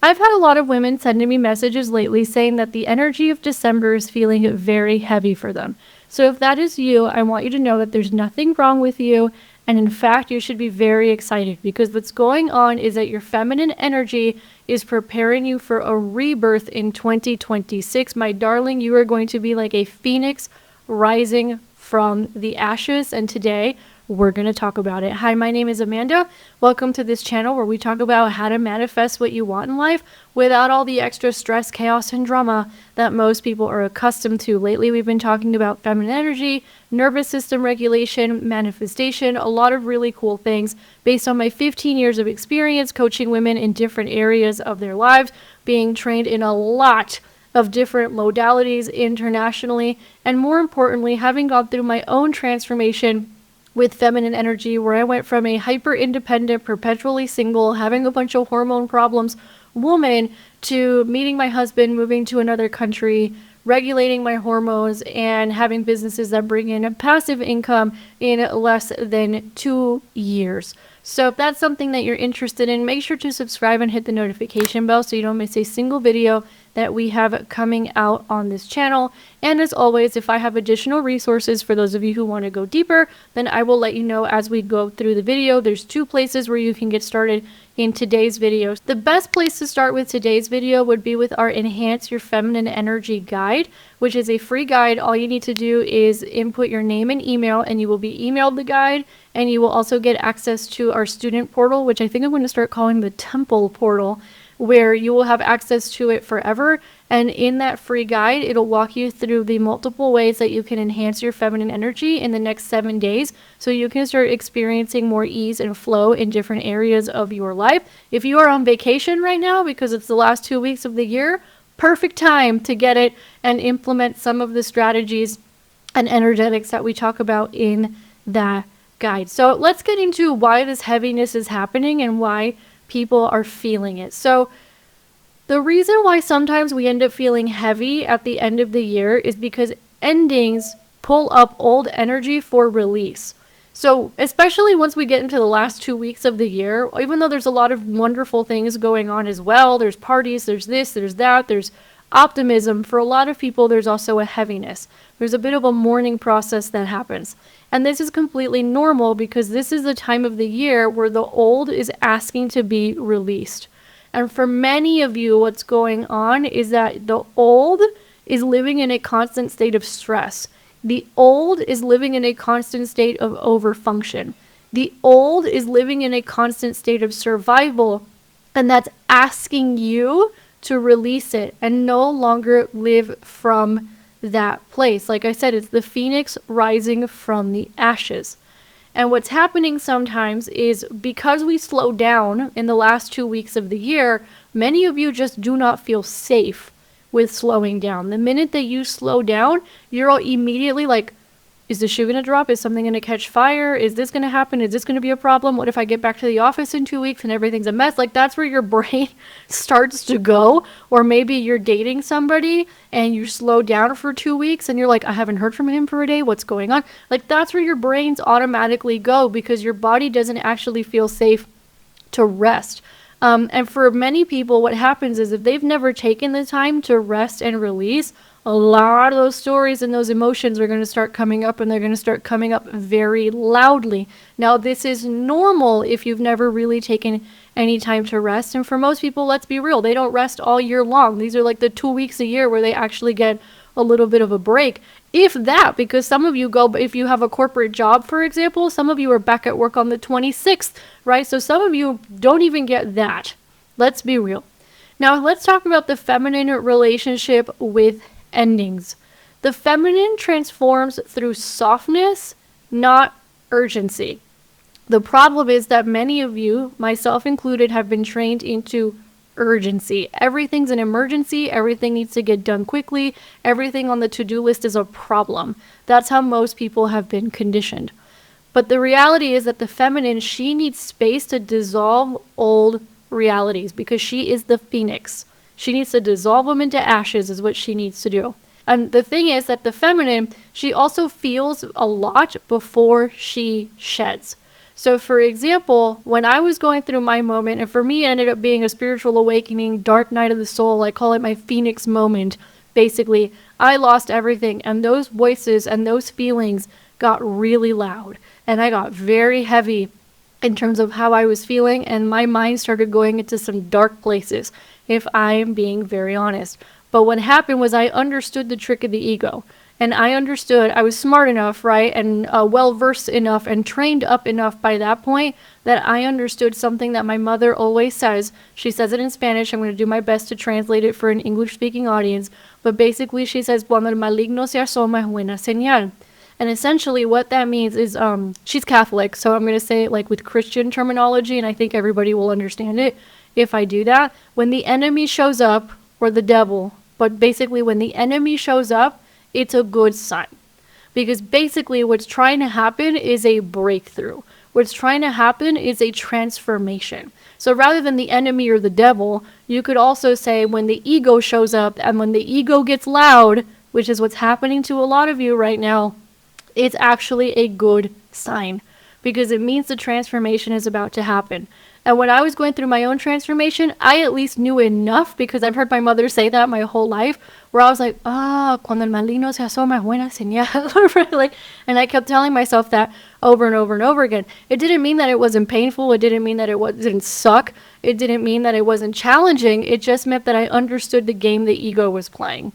I've had a lot of women sending me messages lately saying that the energy of December is feeling very heavy for them. So if that is you, I want you to know that there's nothing wrong with you. And in fact, you should be very excited because what's going on is that your feminine energy is preparing you for a rebirth in 2026. My darling, you are going to be like a phoenix rising from the ashes. And today, we're going to talk about it. Hi, my name is Amanda. Welcome to this channel where we talk about how to manifest what you want in life without all the extra stress, chaos, and drama that most people are accustomed to. Lately, we've been talking about feminine energy, nervous system regulation, manifestation, a lot of really cool things based on my 15 years of experience coaching women in different areas of their lives, being trained in a lot of different modalities internationally, and more importantly, having gone through my own transformation with feminine energy, where I went from a hyper independent, perpetually single, having a bunch of hormone problems woman to meeting my husband, moving to another country, regulating my hormones, and having businesses that bring in a passive income in less than 2 years. So if that's something that you're interested in, make sure to subscribe and hit the notification bell so you don't miss a single video that we have coming out on this channel. And as always, if I have additional resources for those of you who want to go deeper, then I will let you know as we go through the video. There's 2 places where you can get started in today's video. The best place to start with today's video would be with our Enhance Your Feminine Energy Guide, which is a free guide. All you need to do is input your name and email, and you will be emailed the guide, and you will also get access to our student portal, which I think I'm going to start calling the Temple Portal, where you will have access to it forever. And in that free guide, it'll walk you through the multiple ways that you can enhance your feminine energy in the next 7 days so you can start experiencing more ease and flow in different areas of your life. If you are on vacation right now because it's the last 2 weeks of the year, perfect time to get it and implement some of the strategies and energetics that we talk about in that guide. So let's get into why this heaviness is happening and why people are feeling it. So the reason why sometimes we end up feeling heavy at the end of the year is because endings pull up old energy for release. So especially once we get into the last 2 weeks of the year, even though there's a lot of wonderful things going on as well, there's parties, there's this, there's that, there's optimism. For a lot of people, there's also a heaviness. There's a bit of a mourning process that happens. And this is completely normal because this is the time of the year where the old is asking to be released. And for many of you, what's going on is that the old is living in a constant state of stress. The old is living in a constant state of overfunction. The old is living in a constant state of survival, and that's asking you to release it and no longer live from that place. Like I said, it's the phoenix rising from the ashes. And what's happening sometimes is because we slow down in the last 2 weeks of the year, many of you just do not feel safe with slowing down. The minute that you slow down, you're all immediately like, is the shoe going to drop? Is something going to catch fire? Is this going to happen? Is this going to be a problem? What if I get back to the office in 2 weeks and everything's a mess? Like, that's where your brain starts to go. Or maybe you're dating somebody and you slow down for 2 weeks and you're like, I haven't heard from him for a day. What's going on? Like, that's where your brains automatically go because your body doesn't actually feel safe to rest. And for many people, what happens is if they've never taken the time to rest and release, a lot of those stories and those emotions are going to start coming up, and they're going to start coming up very loudly. Now, this is normal if you've never really taken any time to rest. And for most people, let's be real, they don't rest all year long. These are like the 2 weeks a year where they actually get a little bit of a break. If that, because some of you go, if you have a corporate job, for example, some of you are back at work on the 26th, right? So some of you don't even get that. Let's be real. Now, let's talk about the feminine relationship with endings. The feminine transforms through softness, not urgency. The problem is that many of you, myself included, have been trained into urgency. Everything's an emergency. Everything needs to get done quickly. Everything on the to-do list is a problem. That's how most people have been conditioned. But the reality is that the feminine, she needs space to dissolve old realities because she is the phoenix. She needs to dissolve them into ashes is what she needs to do. And the thing is that the feminine, she also feels a lot before she sheds. So, for example, when I was going through my moment, and for me, it ended up being a spiritual awakening, dark night of the soul, I call it my phoenix moment. Basically, I lost everything, and those voices and those feelings got really loud, and I got very heavy in terms of how I was feeling, and my mind started going into some dark places, if I am being very honest. But what happened was I understood the trick of the ego. And I understood, I was smart enough, right, and well versed enough and trained up enough by that point that I understood something that my mother always says. She says it in Spanish. I'm going to do my best to translate it for an English speaking audience. But basically, she says, Cuando el maligno se asoma es buena señal. And essentially, what that means is she's Catholic, so I'm going to say it like with Christian terminology, and I think everybody will understand it if I do that. When the enemy shows up, or the devil, but basically, when the enemy shows up, it's a good sign. Because basically what's trying to happen is a breakthrough. What's trying to happen is a transformation. So rather than the enemy or the devil, you could also say when the ego shows up and when the ego gets loud, which is what's happening to a lot of you right now, it's actually a good sign because it means the transformation is about to happen. And when I was going through my own transformation, I at least knew enough because I've heard my mother say that my whole life, where I was like, cuando el maligno se asoma es buena señal. Like, and I kept telling myself that over and over and over again. It didn't mean that it wasn't painful. It didn't mean that didn't suck. It didn't mean that it wasn't challenging. It just meant that I understood the game the ego was playing.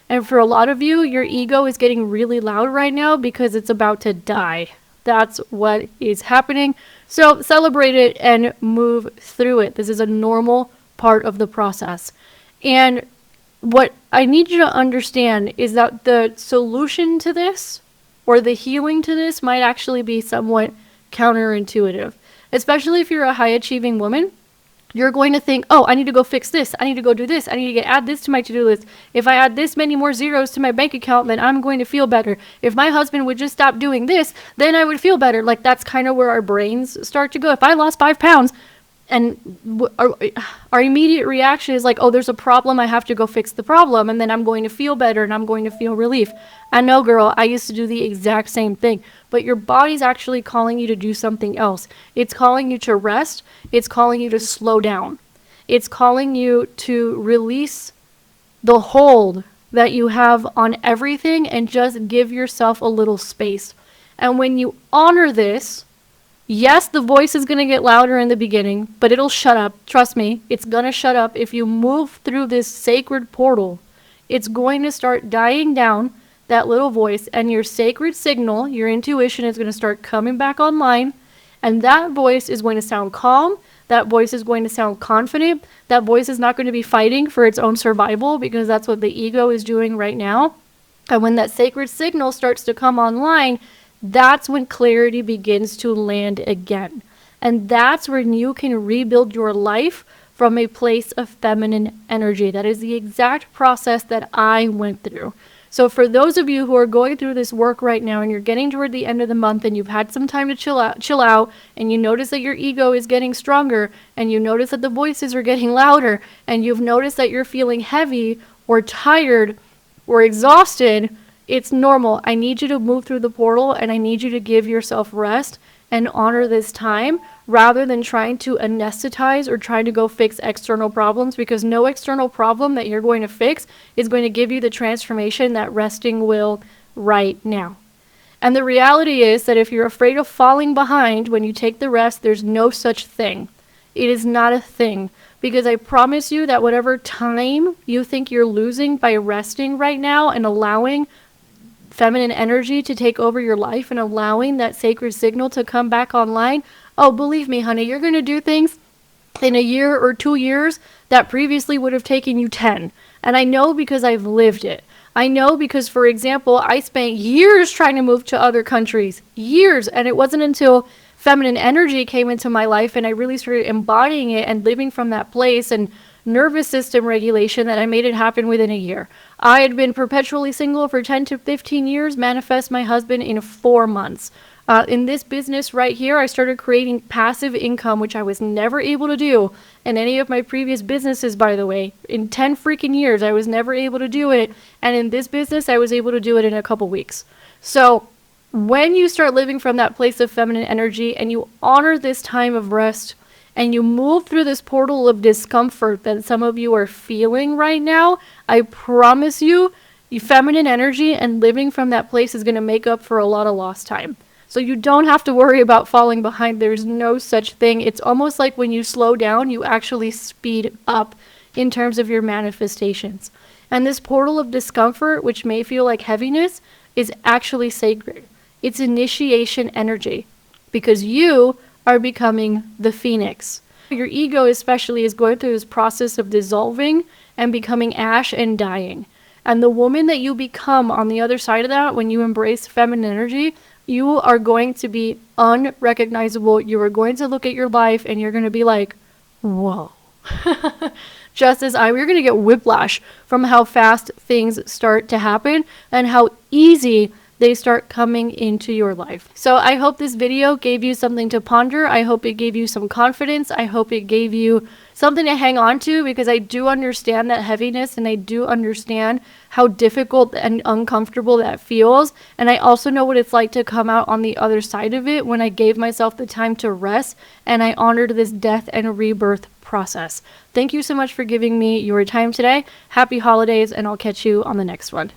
And for a lot of you, your ego is getting really loud right now because it's about to die. That's what is happening. So celebrate it and move through it. This is a normal part of the process. And what I need you to understand is that the solution to this or the healing to this might actually be somewhat counterintuitive, especially if you're a high achieving woman. You're going to think, oh, I need to go fix this. I need to go do this. I need to add this to my to-do list. If I add this many more zeros to my bank account, then I'm going to feel better. If my husband would just stop doing this, then I would feel better. Like that's kind of where our brains start to go. If I lost 5 pounds and our immediate reaction is like, oh, there's a problem. I have to go fix the problem. And then I'm going to feel better and I'm going to feel relief. I know, girl, I used to do the exact same thing. But your body's actually calling you to do something else. It's calling you to rest. It's calling you to slow down. It's calling you to release the hold that you have on everything and just give yourself a little space. And when you honor this, yes, the voice is going to get louder in the beginning, but it'll shut up. Trust me, it's going to shut up. If you move through this sacred portal, it's going to start dying down, that little voice, and your sacred signal, your intuition is going to start coming back online, and that voice is going to sound calm. That voice is going to sound confident. That voice is not going to be fighting for its own survival because that's what the ego is doing right now. And when that sacred signal starts to come online, that's when clarity begins to land again. And that's when you can rebuild your life from a place of feminine energy. That is the exact process that I went through. So for those of you who are going through this work right now and you're getting toward the end of the month and you've had some time to chill out and you notice that your ego is getting stronger and you notice that the voices are getting louder and you've noticed that you're feeling heavy or tired or exhausted, it's normal. I need you to move through the portal and I need you to give yourself rest and honor this time rather than trying to anesthetize or trying to go fix external problems, because no external problem that you're going to fix is going to give you the transformation that resting will right now. And the reality is that if you're afraid of falling behind when you take the rest, there's no such thing. It is not a thing, because I promise you that whatever time you think you're losing by resting right now and allowing feminine energy to take over your life and allowing that sacred signal to come back online, oh, believe me, honey, you're going to do things in a year or 2 years that previously would have taken you 10. And I know because I've lived it. I know because, for example, I spent years trying to move to other countries. Years. And it wasn't until feminine energy came into my life and I really started embodying it and living from that place and nervous system regulation that I made it happen within a year. I had been perpetually single for 10 to 15 years, manifest my husband in 4 months. In this business right here, I started creating passive income, which I was never able to do in any of my previous businesses, by the way. In 10 freaking years, I was never able to do it. And in this business, I was able to do it in a couple weeks. So When you start living from that place of feminine energy and you honor this time of rest and you move through this portal of discomfort that some of you are feeling right now, I promise you, your feminine energy and living from that place is going to make up for a lot of lost time. So you don't have to worry about falling behind. There's no such thing. It's almost like when you slow down, you actually speed up in terms of your manifestations. And this portal of discomfort, which may feel like heaviness, is actually sacred. It's initiation energy because you are becoming the phoenix. Your ego especially is going through this process of dissolving and becoming ash and dying. And the woman that you become on the other side of that, when you embrace feminine energy, you are going to be unrecognizable. You are going to look at your life and you're going to be like, whoa. Just as we're going to get whiplash from how fast things start to happen and how easy they start coming into your life. So I hope this video gave you something to ponder. I hope it gave you some confidence. I hope it gave you something to hang on to, because I do understand that heaviness and I do understand how difficult and uncomfortable that feels. And I also know what it's like to come out on the other side of it when I gave myself the time to rest and I honored this death and rebirth process. Thank you so much for giving me your time today. Happy holidays, and I'll catch you on the next one.